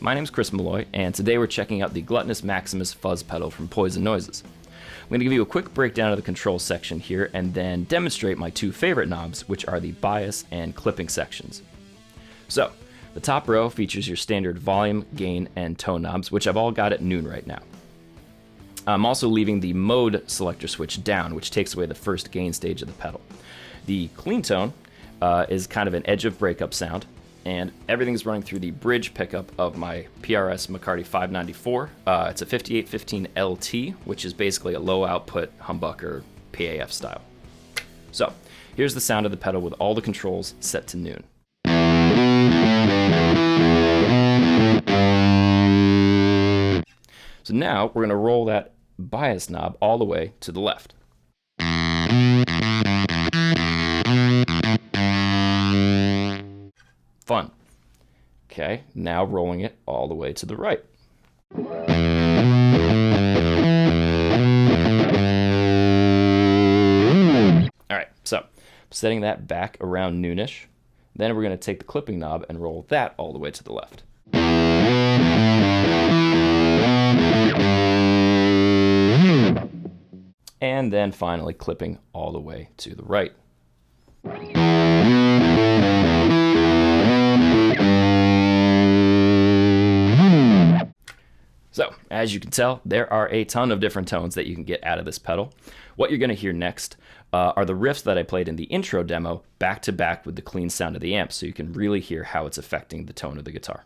My name's Chris Malloy, and today we're checking out the Gluttonous Maximus Fuzz pedal from Poison Noises. I'm going to give you a quick breakdown of the control section here and then demonstrate my two favorite knobs, which are the bias and clipping sections. So, the top row features your standard volume, gain, and tone knobs, which I've all got at noon right now. I'm also leaving the mode selector switch down, which takes away the first gain stage of the pedal. The clean tone is kind of an edge of breakup sound, and everything's running through the bridge pickup of my PRS McCarty 594. It's a 5815 LT, which is basically a low output humbucker PAF style. So here's the sound of the pedal with all the controls set to noon. So now we're going to roll that bias knob all the way to the left. Fun. Okay, now rolling it all the way to the right. Alright, so setting that back around noonish. Then we're going to take the clipping knob and roll that all the way to the left. And then finally clipping all the way to the right. So, as you can tell, there are a ton of different tones that you can get out of this pedal. What you're going to hear next are the riffs that I played in the intro demo back to back with the clean sound of the amp, so you can really hear how it's affecting the tone of the guitar.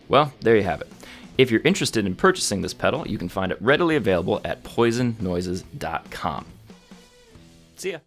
Well, there you have it. If you're interested in purchasing this pedal, you can find it readily available at poisonnoises.com. See ya.